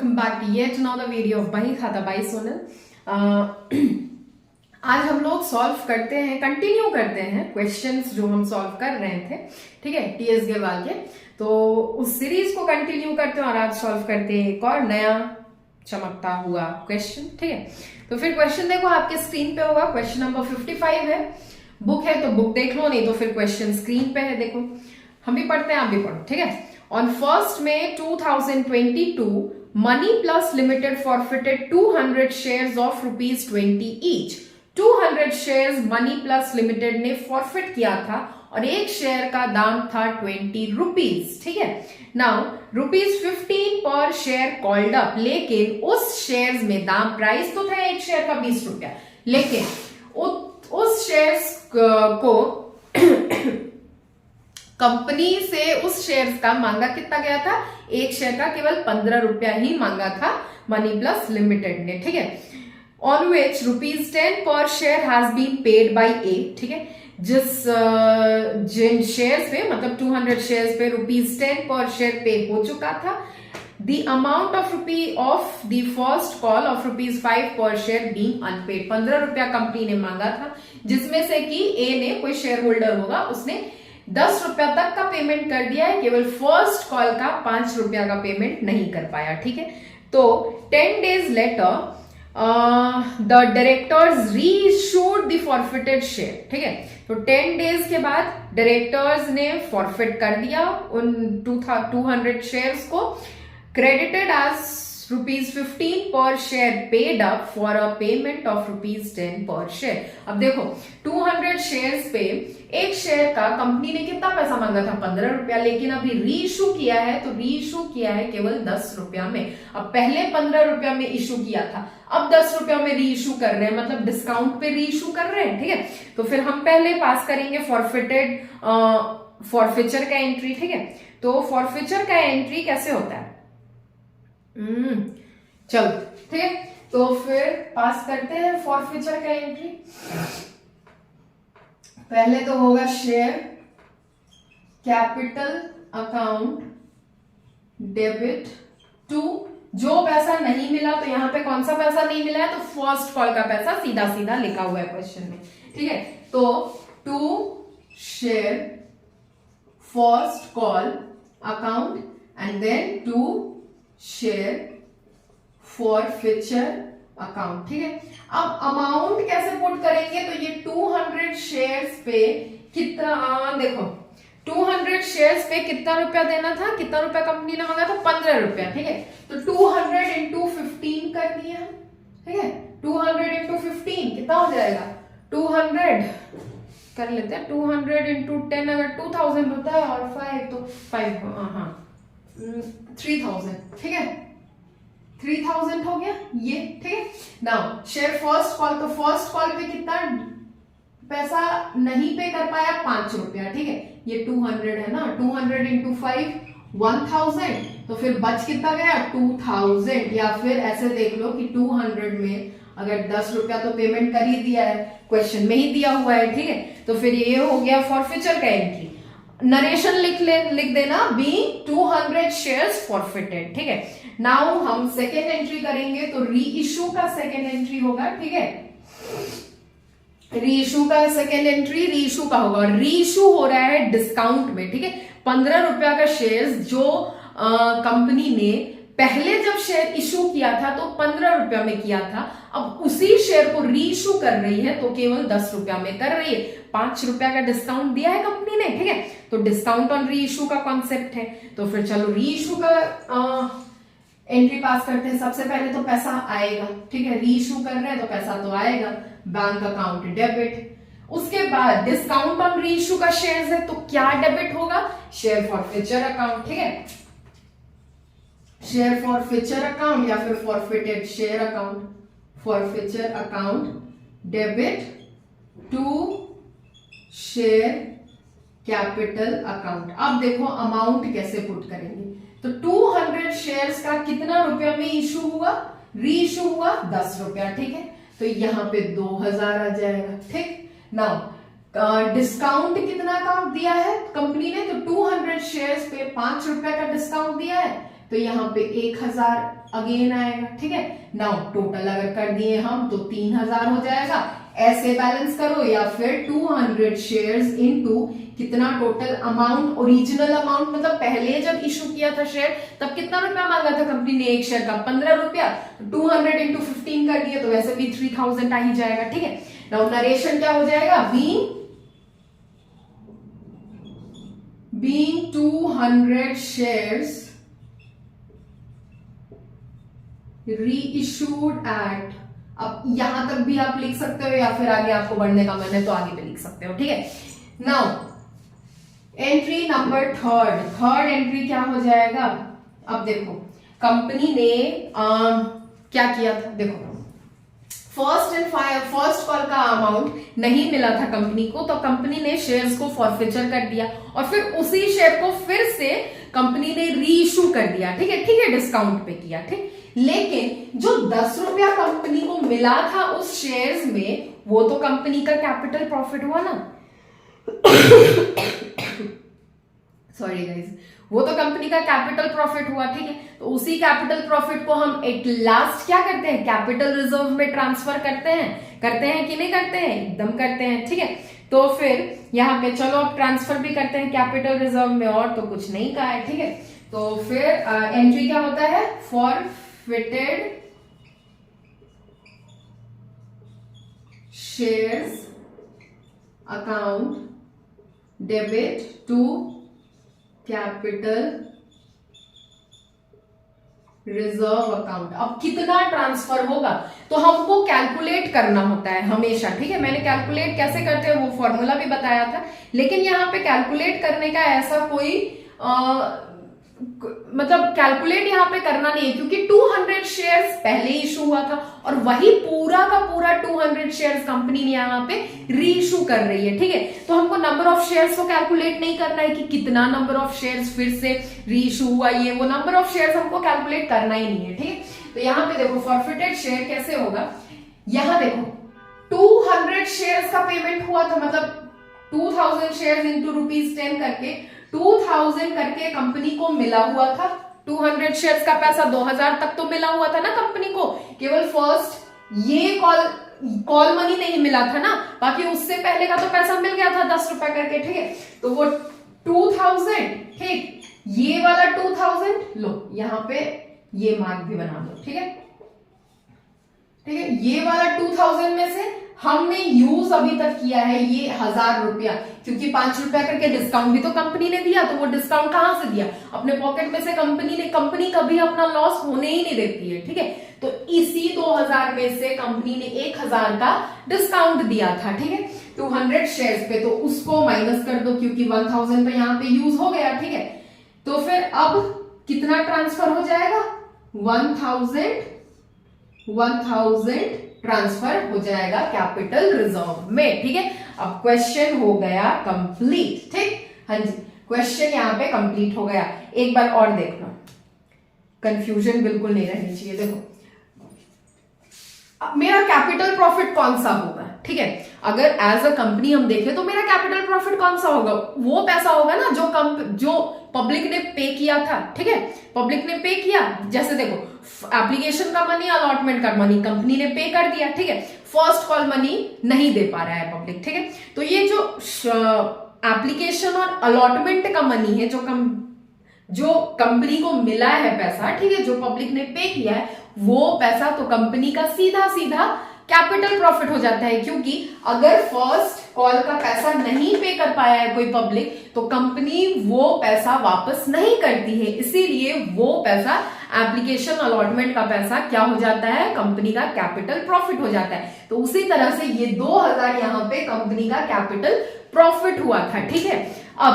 Welcome back to yet another video of Bahi Khata by Sonal. आज हम लोग सॉल्व करते हैं, कंटिन्यू करते हैं क्वेश्चंस जो हम सॉल्व कर रहे थे, ठीक है, टीएस गेवाल के। तो उस सीरीज को कंटिन्यू करते हैं और आज सॉल्व करते हैं एक और नया चमकता हुआ क्वेश्चन, ठीक है। तो फिर क्वेश्चन देखो आपके स्क्रीन पे होगा, क्वेश्चन नंबर 55 है। बुक है तो बुक देख लो, नहीं तो फिर क्वेश्चन स्क्रीन पे है, देखो। हम भी पढ़ते हैं, आप भी पढ़ो, ठीक है। On 1st May 2022, Money Plus Limited forfeited 200 shares of ₹20 each. 200 shares Money Plus Limited ने forfeit किया था और एक शेयर का दाम था ₹20, ठीक है। नाउ ₹15 पर शेयर कॉल्ड अप, लेकिन उस शेयर्स में दाम, प्राइस तो था एक शेयर का ₹20, लेकिन उस शेयर्स को कंपनी से उस शेयर्स का मांगा कितना गया था, एक शेयर का केवल ₹15 ही मांगा था मनी प्लस लिमिटेड ने, ठीक है। ऑन विच ₹10 पर share has been paid by a, ठीक है। जिन शेयर्स पे, मतलब 200 शेयर्स पे ₹10 पर शेयर पे हो चुका था। The amount of the first call of ₹5 per share being unpaid, ₹15 company ने मांगा था, जिसमें से कि ए ने, कोई शेयर होल्डर होगा, उसने ₹10 तक का पेमेंट कर दिया है, केवल फर्स्ट कॉल का ₹5 का पेमेंट नहीं कर पाया, ठीक है। तो 10 days later the directors reissued the forfeited share, ठीक है। तो 10 days के बाद डायरेक्टर्स ने फॉरफिट कर दिया उन 200 शेयर्स को, credited as ₹15 per share paid up for a payment of ₹10 per share। अब देखो 200 शेयर्स पे एक शेयर का कंपनी ने कितना पैसा मांगा था, ₹15, लेकिन अभी रीइश्यू किया है, तो रीइश्यू किया है केवल ₹10 में। अब पहले ₹15 में इश्यू किया था, अब ₹10 में रीइश्यू कर रहे हैं, मतलब डिस्काउंट पे रीइश्यू कर रहे हैं, ठीक है। तो फिर हम पहले पास करेंगे फॉरफिचर का एंट्री, ठीक है। तो फॉरफिचर का एंट्री कैसे होता है, चलो, ठीक है। तो फिर पास करते हैं फॉरफिचर का एंट्री। पहले तो होगा share capital account debit to, जो पैसा नहीं मिला, तो यहां पे कौन सा पैसा नहीं मिला है, तो फर्स्ट कॉल का पैसा सीधा सीधा लिखा हुआ है क्वेश्चन में, ठीक है। तो to share first call account and then to share forfeiture account, ठीक है। अब अमाउंट कैसे पुट करेंगे, तो ये 200 शेयर्स पे कितना, देखो 200 शेयर्स पे कितना रुपया देना था, कितना रुपया कंपनी ने मांगा था, ₹15, ठीक है। तो 200 into 15 कर दिया, ठीक है। 200 into 15 कितना हो जाएगा, 200 कर लेते हैं, 200 into 10 अगर 2000 होता है और 5 तो 5, हाँ 3000, ठीक है। 3000 हो गया ये, ठीक है। नाउ शेयर फर्स्ट कॉल, तो फर्स्ट कॉल पे कितना पैसा नहीं पे कर पाया, ₹5, ठीक है। ये 200 है ना, 200 into 5 1000, तो फिर बच कितना गया, 2000। या फिर ऐसे देख लो कि 200 में अगर ₹10 तो पेमेंट कर ही दिया है, क्वेश्चन में ही दिया हुआ है, ठीक है। तो फिर ये हो गया फॉरफिचर का एंट्री। नरेशन लिख देना, बीइंग 200 शेयर्स फॉरफिटेड, ठीक है। नाउ हम सेकेंड एंट्री करेंगे, तो रीइश्यू का सेकेंड एंट्री होगा, ठीक है। रीइश्यू का सेकेंड एंट्री रीइश्यू का होगा, और रीइश्यू हो रहा है डिस्काउंट में, ठीक है। ₹15 का शेयर्स जो कंपनी ने पहले जब शेयर इश्यू किया था तो ₹15 में किया था, अब उसी शेयर को रीइश्यू कर रही है तो केवल ₹10 में कर रही है। ₹5 का डिस्काउंट दिया है कंपनी ने, ठीक है। तो डिस्काउंट ऑन रीइश्यू का कॉन्सेप्ट है। तो फिर चलो रीइश्यू का एंट्री पास करते हैं। सबसे पहले तो पैसा आएगा, ठीक है, रीइश्यू कर रहे हैं तो पैसा तो आएगा, बैंक अकाउंट डेबिट। उसके बाद डिस्काउंट ऑन रीइश्यू का शेयर्स है, तो क्या डेबिट होगा, शेयर फॉरफिचर अकाउंट, ठीक है। शेयर फॉरफिचर अकाउंट या फिर forfeited share account, forfeiture account debit to share capital account. अब देखो अमाउंट कैसे पुट करेंगे, तो 200 शेयर्स का कितना रुपया में इशू हुआ, रीइश्यू हुआ ₹10, ठीक है। तो यहां पे 2000 आ जाएगा, ठीक। नाउ डिस्काउंट कितना का दिया है कंपनी ने, तो 200 शेयर्स पे ₹5 का डिस्काउंट दिया है, तो यहाँ पे 1000 अगेन आएगा, ठीक है। नाउ टोटल अगर कर दिए हम तो 3000 हो जाएगा। ऐसे बैलेंस करो या फिर 200 शेयर्स इनटू कितना टोटल अमाउंट, ओरिजिनल अमाउंट मतलब पहले जब इशू किया था शेयर तब कितना रुपया मांगा था कंपनी ने एक शेयर का 15 रुपया, 200 इंटू 15 कर दिया तो वैसे भी 3000 आ ही जाएगा, ठीक है। नाउ नरेशन क्या हो जाएगा, being 200 shares reissued at, अब यहां तक भी आप लिख सकते हो या फिर आगे आपको बढ़ने का मन है तो आगे भी लिख सकते हो, ठीक है। Now entry number third entry क्या हो जाएगा, अब देखो कंपनी ने क्या किया था, देखो फर्स्ट कॉल का अमाउंट नहीं मिला था कंपनी को तो कंपनी ने शेयर्स को फॉरफिचर कर दिया और फिर उसी शेयर को फिर से कंपनी ने री इशू कर दिया, ठीक है, डिस्काउंट पे किया, ठीक। लेकिन जो 10 रुपया कंपनी को मिला था उस शेयर्स में वो तो कंपनी का कैपिटल प्रॉफिट हुआ ना सॉरी गाइस, वो तो कंपनी का कैपिटल प्रॉफिट हुआ, ठीक है। तो उसी कैपिटल प्रॉफिट को हम एट लास्ट क्या करते हैं, कैपिटल रिजर्व में ट्रांसफर करते हैं कि नहीं करते हैं, एकदम करते हैं, ठीक है। तो फिर यहाँ पे चलो अब ट्रांसफर भी करते हैं कैपिटल रिजर्व में, और तो कुछ नहीं कहा है, ठीक है। तो फिर एंट्री क्या होता है, forfeited shares account debit to capital reserve account. अब कितना ट्रांसफर होगा तो हमको कैलकुलेट करना होता है हमेशा, ठीक है। मैंने कैलकुलेट कैसे करते हैं वो फॉर्मूला भी बताया था, लेकिन यहाँ पे कैलकुलेट करने का ऐसा कोई मतलब कैलकुलेट यहाँ पे करना नहीं है क्योंकि 200 शेयर्स पहले इशू हुआ था और वही पूरा का पूरा 200 शेयर्स कंपनी ने यहाँ पे री इशू कर रही है, ठीक है। तो हमको नंबर ऑफ शेयर्स को कैलकुलेट नहीं करना है कि कितना नंबर ऑफ शेयर्स फिर से री इशू हुआ, ये वो नंबर ऑफ शेयर्स हमको कैलकुलेट करना ही नहीं है, ठीक है। तो यहाँ पे देखो फॉरफिटेड शेयर कैसे होगा, यहाँ देखो 200 शेयर्स का पेमेंट हुआ था, मतलब 2000 शेयर्स इंटू ₹10 करके 2000 करके कंपनी को मिला हुआ था। 200 शेयर्स का पैसा 2000 तक तो मिला हुआ था ना कंपनी को, केवल फर्स्ट ये कॉल मनी नहीं मिला था ना, बाकी उससे पहले का तो पैसा मिल गया था 10 रुपए करके, ठीक है। तो वो 2000, ठीक, ये वाला 2000 लो यहाँ पे ये मार्क भी बना दो, ठीक है, ठीक है। ये वाला 2000 में से हमने यूज अभी तक किया है ये 1000 रुपया, क्योंकि 5 रुपया करके डिस्काउंट भी तो कंपनी ने दिया, तो वो डिस्काउंट कहां से दिया, अपने पॉकेट में से। कंपनी कभी अपना लॉस होने ही नहीं देती है, ठीक है। तो इसी 2000 में से कंपनी ने 1000 का डिस्काउंट दिया था, ठीक है, 200 शेयर्स पे। तो उसको माइनस कर दो क्योंकि 1000 तो यहाँ पे यूज हो गया, ठीक है। तो फिर अब कितना ट्रांसफर हो जाएगा, 1000 ट्रांसफर हो जाएगा कैपिटल रिजर्व में, ठीक है। अब क्वेश्चन हो गया कंप्लीट, ठीक, हाँ जी, क्वेश्चन यहाँ पे कंप्लीट हो गया। एक बार और देख लो, कंफ्यूजन बिल्कुल नहीं रहनी चाहिए। देखो मेरा कैपिटल प्रॉफिट कौन सा होगा, ठीक है, अगर एज अ कंपनी हम देखें तो मेरा कैपिटल प्रॉफिट कौन सा होगा, वो पैसा होगा ना जो पब्लिक ने पे किया था, ठीक है। पब्लिक ने पे किया, जैसे देखो एप्लीकेशन का मनी, अलॉटमेंट का मनी कंपनी ने पे कर दिया, ठीक है। फर्स्ट कॉल मनी नहीं दे पा रहा है पब्लिक, ठीक है। तो ये जो एप्लीकेशन और अलॉटमेंट का मनी है जो कंपनी को मिला है पैसा, ठीक है, जो पब्लिक ने पे किया है, वो पैसा तो कंपनी का सीधा सीधा कैपिटल प्रॉफिट हो जाता है, क्योंकि अगर फर्स्ट कॉल का पैसा नहीं पे कर पाया है कोई पब्लिक तो कंपनी वो पैसा वापस नहीं करती है, इसीलिए वो पैसा एप्लीकेशन अलॉटमेंट का पैसा क्या हो जाता है, कंपनी का कैपिटल प्रॉफिट हो जाता है। तो उसी तरह से ये 2000 यहाँ पे कंपनी का कैपिटल प्रॉफिट हुआ था, ठीक है। अब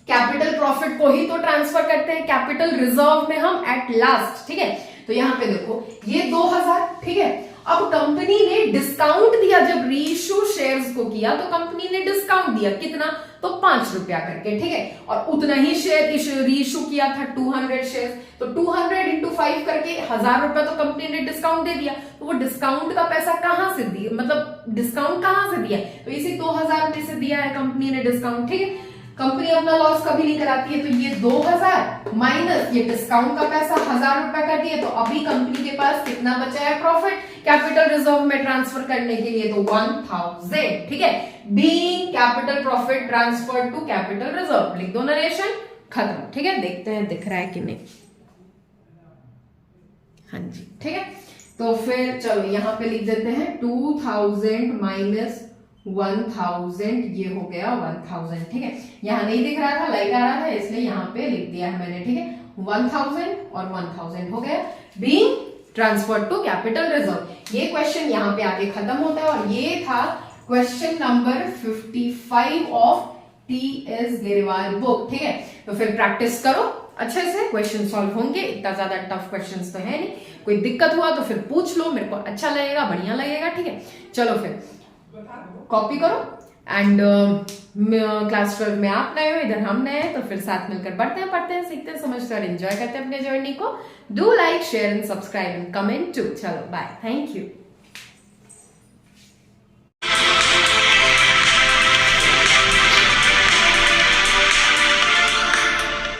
कैपिटल प्रॉफिट को ही तो ट्रांसफर करते हैं कैपिटल रिजर्व में हम एट लास्ट, ठीक है। तो यहाँ पे देखो ये 2000, ठीक है। अब कंपनी ने डिस्काउंट दिया, जब रीइश्यू शेयर्स को किया तो कंपनी ने डिस्काउंट दिया, कितना, तो 5 रुपया करके, ठीक है। और उतना ही शेयर रीइश्यू किया था 200 शेयर्स, तो 200 इंटू 5 करके 1000 रुपया तो कंपनी ने डिस्काउंट दे दिया। तो वो डिस्काउंट का पैसा कहां से दिया, मतलब डिस्काउंट कहां से दिया, तो इसी 2000 में से दिया है कंपनी ने डिस्काउंट, ठीक है। कंपनी अपना लॉस कभी नहीं कराती है, तो ये 2000 माइनस ये डिस्काउंट का पैसा 1000 रुपए कर दिए, तो अभी कंपनी के पास कितना बचा है प्रॉफिट कैपिटल रिजर्व में ट्रांसफर करने के लिए, तो 1000, ठीक है। Being capital profit transfer to capital reserve, लिख दो नरेशन, खत्म, ठीक है। देखते हैं दिख रहा है कि नहीं, हाँ जी, ठीक है। तो फिर चलो यहां पे लिख देते हैं 2000 माइनस 1000, ये हो गया 1000, ठीक है। यहां नहीं दिख रहा था, लाइट आ रहा था, इसलिए यहां पे लिख दिया है मैंने, ठीक है। 1000 और 1000 हो गया, being transfer to capital reserve. ये क्वेश्चन यहां पे आके खत्म होता है, और ये था question number 55 of TS Grewal book, ठीक है। तो फिर प्रैक्टिस करो अच्छे से, क्वेश्चन सॉल्व होंगे, इतना ज्यादा टफ क्वेश्चंस तो है नहीं। कोई दिक्कत हुआ तो फिर पूछ लो, मेरे को अच्छा लगेगा, बढ़िया लगेगा, ठीक है। चलो फिर कॉपी करो, एंड क्लास 12 में आप नए हो, इधर हम नए हैं, तो फिर साथ मिलकर बढ़ते हैं, पढ़ते हैं, सीखते हैं, समझते हैं और एंजॉय करते हैं अपने जर्नी को। Do like, share and subscribe and comment too. चलो बाय, थैंक यू।